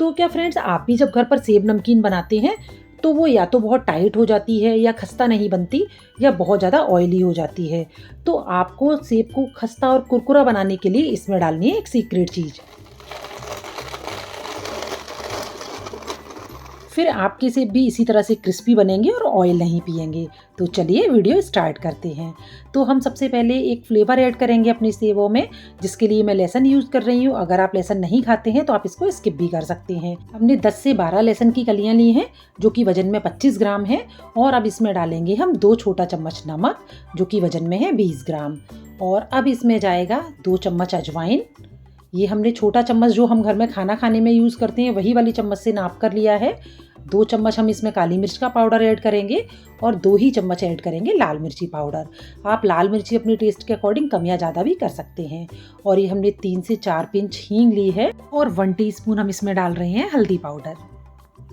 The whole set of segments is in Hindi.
तो क्या फ्रेंड्स, आप भी जब घर पर सेब नमकीन बनाते हैं तो वो या तो बहुत टाइट हो जाती है या खस्ता नहीं बनती या बहुत ज़्यादा ऑयली हो जाती है। तो आपको सेब को खस्ता और कुरकुरा बनाने के लिए इसमें डालनी है एक सीक्रेट चीज़। फिर आपके सेब भी इसी तरह से क्रिस्पी बनेंगे और ऑयल नहीं पिएंगे। तो चलिए वीडियो स्टार्ट करते हैं। तो हम सबसे पहले एक फ्लेवर ऐड करेंगे अपने सेबों में, जिसके लिए मैं लहसुन यूज़ कर रही हूँ। अगर आप लहसुन नहीं खाते हैं तो आप इसको स्किप भी कर सकते हैं। हमने 10 से 12 लहसुन की कलियाँ ली हैं, जो कि वजन में 25 ग्राम है। और अब इसमें डालेंगे हम 2 छोटा चम्मच नमक, जो कि वजन में है 20 ग्राम। और अब इसमें जाएगा 2 चम्मच अजवाइन। ये हमने छोटा चम्मच जो हम घर में खाना खाने में यूज़ करते हैं वही वाली चम्मच से नाप कर लिया है। 2 चम्मच हम इसमें काली मिर्च का पाउडर ऐड करेंगे और 2 ही चम्मच ऐड करेंगे लाल मिर्ची पाउडर। आप लाल मिर्ची अपने टेस्ट के अकॉर्डिंग कम या ज़्यादा भी कर सकते हैं। और ये हमने 3 से 4 पिंच हींग ली है और 1 टीस्पून हम इसमें डाल रहे हैं हल्दी पाउडर।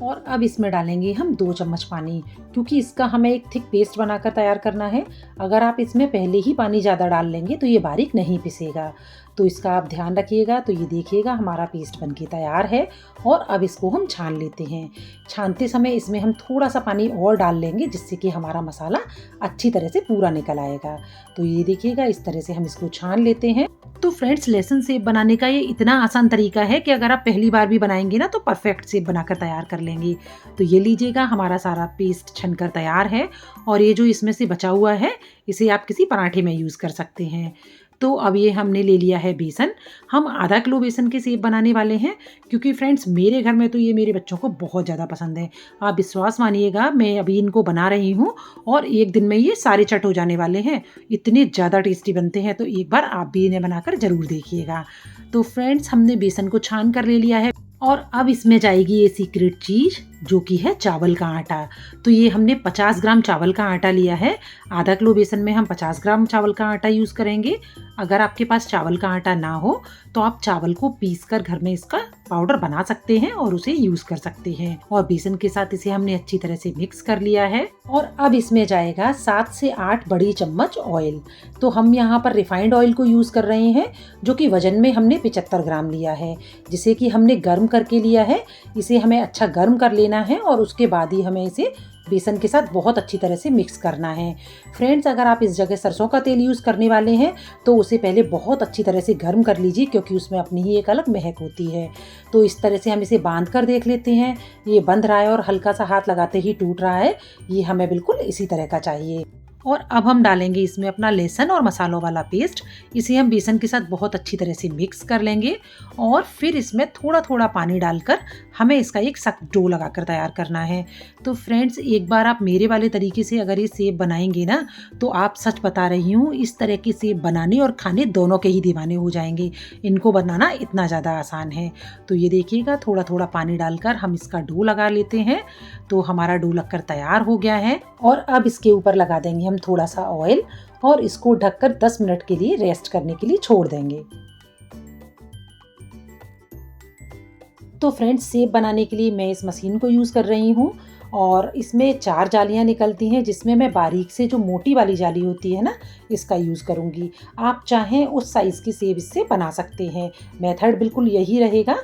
और अब इसमें डालेंगे हम 2 चम्मच पानी, क्योंकि इसका हमें एक थिक पेस्ट बनाकर तैयार करना है। अगर आप इसमें पहले ही पानी ज़्यादा डाल लेंगे तो ये बारीक नहीं पिसेगा, तो इसका आप ध्यान रखिएगा। तो ये देखिएगा हमारा पेस्ट बनके तैयार है। और अब इसको हम छान लेते हैं। छानते समय इसमें हम थोड़ा सा पानी और डाल लेंगे, जिससे कि हमारा मसाला अच्छी तरह से पूरा निकल आएगा। तो ये देखिएगा इस तरह से हम इसको छान लेते हैं। तो फ्रेंड्स, लहसुन सेब बनाने का ये इतना आसान तरीका है कि अगर आप पहली बार भी बनाएंगे ना तो परफेक्ट सेब बनाकर तैयार कर लेंगे। तो ये लीजिएगा हमारा सारा पेस्ट छनकर तैयार है। और ये जो इसमें से बचा हुआ है इसे आप किसी पराठे में यूज़ कर सकते हैं। तो अब ये हमने ले लिया है बेसन। हम आधा किलो बेसन के सेब बनाने वाले हैं, क्योंकि फ्रेंड्स मेरे घर में तो ये मेरे बच्चों को बहुत ज़्यादा पसंद है। आप विश्वास मानिएगा, मैं अभी इनको बना रही हूँ और एक दिन में ये सारे चट हो जाने वाले हैं। इतने ज़्यादा टेस्टी बनते हैं। तो एक बार आप भी इन्हें बनाकर ज़रूर देखिएगा। तो फ्रेंड्स, हमने बेसन को छान कर ले लिया है। और अब इसमें जाएगी ये सीक्रेट चीज़, जो कि है चावल का आटा। तो ये हमने 50 ग्राम चावल का आटा लिया है। आधा किलो बेसन में हम 50 ग्राम चावल का आटा यूज़ करेंगे। अगर आपके पास चावल का आटा ना हो तो आप चावल को पीस कर घर में इसका पाउडर बना सकते हैं और उसे यूज़ कर सकते हैं। और बेसन के साथ इसे हमने अच्छी तरह से मिक्स कर लिया है। और अब इसमें जाएगा 7 से 8 बड़ी चम्मच ऑयल। तो हम यहाँ पर रिफाइंड ऑयल को यूज़ कर रहे हैं, जो कि वजन में हमने 75 ग्राम लिया है, जिसे कि हमने गर्म करके लिया है। इसे हमें अच्छा गर्म कर लेना है और उसके बाद ही हमें इसे बेसन के साथ बहुत अच्छी तरह से मिक्स करना है। फ्रेंड्स, अगर आप इस जगह सरसों का तेल यूज़ करने वाले हैं तो उसे पहले बहुत अच्छी तरह से गर्म कर लीजिए, क्योंकि उसमें अपनी ही एक अलग महक होती है। तो इस तरह से हम इसे बांध कर देख लेते हैं। ये बंध रहा है और हल्का सा हाथ लगाते ही टूट रहा है। ये हमें बिल्कुल इसी तरह का चाहिए। और अब हम डालेंगे इसमें अपना लहसुन और मसालों वाला पेस्ट। इसे हम बेसन के साथ बहुत अच्छी तरह से मिक्स कर लेंगे और फिर इसमें थोड़ा थोड़ा पानी डालकर हमें इसका एक सख्त डो लगाकर तैयार करना है। तो फ्रेंड्स, एक बार आप मेरे वाले तरीके से अगर ये सेब बनाएंगे ना तो आप सच बता रही हूँ, इस तरह के सेब बनाने और खाने दोनों के ही दीवाने हो जाएंगे। इनको बनाना इतना ज़्यादा आसान है। तो ये देखिएगा थोड़ा थोड़ा पानी डालकर हम इसका डो लगा लेते हैं। तो हमारा डो लगकर तैयार हो गया है। और अब इसके ऊपर लगा देंगे हम थोड़ा सा ऑयल और इसको ढककर 10 मिनट के लिए रेस्ट करने के लिए छोड़ देंगे। तो फ्रेंड्स, सेब बनाने के लिए मैं इस मशीन को यूज़ कर रही हूँ और इसमें 4 जालियाँ निकलती हैं, जिसमें मैं बारीक से जो मोटी वाली जाली होती है ना, इसका यूज़ करूँगी। आप चाहें उस साइज़ की सेब इससे बना सकते हैं। मेथड बिल्कुल यही रहेगा।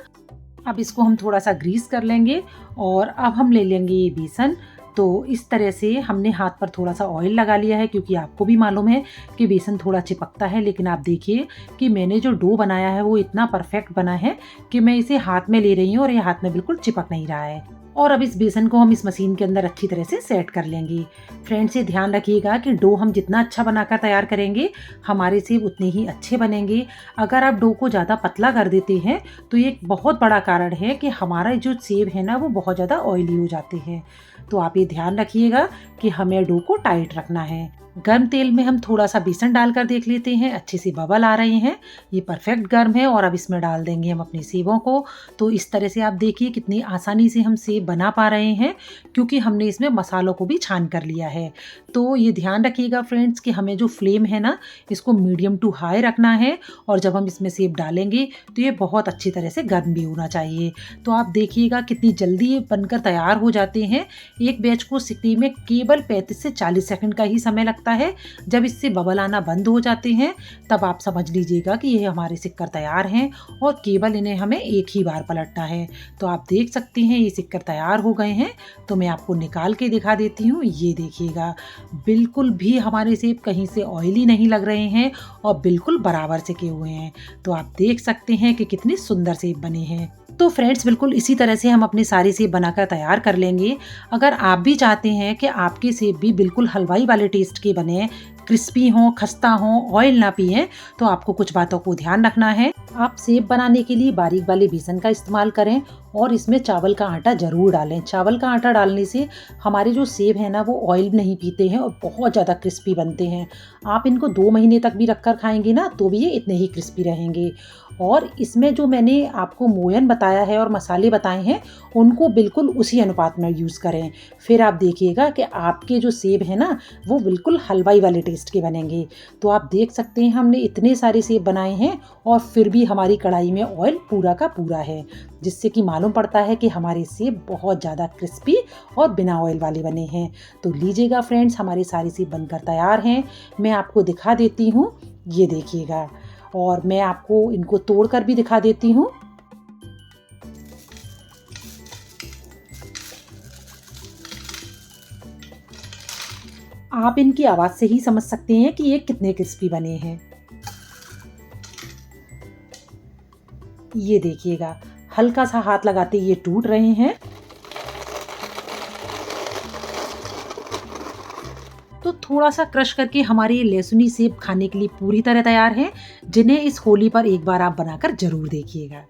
अब इसको हम थोड़ा सा ग्रीस कर लेंगे और अब हम ले लेंगे ये बेसन। तो इस तरह से हमने हाथ पर थोड़ा सा ऑयल लगा लिया है, क्योंकि आपको भी मालूम है कि बेसन थोड़ा चिपकता है। लेकिन आप देखिए कि मैंने जो डो बनाया है वो इतना परफेक्ट बना है कि मैं इसे हाथ में ले रही हूँ और ये हाथ में बिल्कुल चिपक नहीं रहा है। और अब इस बेसन को हम इस मशीन के अंदर अच्छी तरह से सेट कर लेंगे। फ्रेंड्स, ये ध्यान रखिएगा कि डो हम जितना अच्छा बनाकर तैयार करेंगे हमारे सेब उतने ही अच्छे बनेंगे। अगर आप डो को ज़्यादा पतला कर देते हैं तो ये एक बहुत बड़ा कारण है कि हमारा जो सेब है ना वो बहुत ज़्यादा ऑयली हो जाते हैं। तो आप ये ध्यान रखिएगा कि हमें डो को टाइट रखना है। गर्म तेल में हम थोड़ा सा बेसन डालकर देख लेते हैं। अच्छे से बबल आ रहे हैं, ये परफेक्ट गर्म है। और अब इसमें डाल देंगे हम अपने सेबों को। तो इस तरह से आप देखिए कितनी आसानी से हम सेब बना पा रहे हैं, क्योंकि हमने इसमें मसालों को भी छान कर लिया है। तो ये ध्यान रखिएगा फ्रेंड्स कि हमें जो फ्लेम है ना इसको मीडियम टू हाई रखना है। और जब हम इसमें सेब डालेंगे तो ये बहुत अच्छी तरह से गर्म भी होना चाहिए। तो आप देखिएगा कितनी जल्दी ये बनकर तैयार हो जाते हैं। एक बैच को सिकने में केवल 35 से 40 सेकंड का ही समय लगता लगता है। जब इससे बबल आना बंद हो जाते हैं तब आप समझ लीजिएगा कि ये हमारे सिक्कर तैयार हैं और केवल इन्हें हमें एक ही बार पलटना है। तो आप देख सकते हैं ये सिक्कर तैयार हो गए हैं। तो मैं आपको निकाल के दिखा देती हूँ। ये देखिएगा, बिल्कुल भी हमारे सेब कहीं से ऑयली नहीं लग रहे हैं और बिल्कुल बराबर सिके हुए हैं। तो आप देख सकते हैं कि कितने सुंदर सेब बने हैं। तो फ्रेंड्स, बिल्कुल इसी तरह से हम अपने सारे सेब बनाकर तैयार कर लेंगे। अगर आप भी चाहते हैं कि आपके सेब भी बिल्कुल हलवाई वाले टेस्ट के बने, क्रिस्पी हों, खस्ता हों, ऑयल ना पिए, तो आपको कुछ बातों को ध्यान रखना है। आप सेब बनाने के लिए बारीक वाले बेसन का इस्तेमाल करें और इसमें चावल का आटा जरूर डालें। चावल का आटा डालने से हमारे जो सेब हैं ना वो ऑयल नहीं पीते हैं और बहुत ज़्यादा क्रिस्पी बनते हैं। आप इनको 2 महीने तक भी रखकर खाएंगे ना तो भी ये इतने ही क्रिस्पी रहेंगे। और इसमें जो मैंने आपको मोयन बताया है और मसाले बताए हैं उनको बिल्कुल उसी अनुपात में यूज़ करें। फिर आप देखिएगा कि आपके जो सेब हैं ना वो बिल्कुल हलवाई वाले टेस्ट के बनेंगे। तो आप देख सकते हैं हमने इतने सारे सेब बनाए हैं और फिर भी हमारी कढ़ाई में ऑयल पूरा का पूरा है, जिससे कि मालूम पड़ता है कि हमारे सेब बहुत ज़्यादा क्रिस्पी और बिना ऑयल वाले बने हैं। तो लीजिएगा फ्रेंड्स, हमारे सारे सेब बनकर तैयार हैं। मैं आपको दिखा देती हूँ, ये देखिएगा, और मैं आपको इनको तोड़कर भी दिखा देती हूँ। आप इनकी आवाज़ से ही समझ सकते हैं कि ये कितने क्रिस्पी बने हैं। ये देखिएगा, हल्का सा हाथ लगाते ये टूट रहे हैं। तो थोड़ा सा क्रश करके हमारे ये लहसुनी सेब खाने के लिए पूरी तरह तैयार हैं, जिन्हें इस होली पर एक बार आप बनाकर जरूर देखिएगा।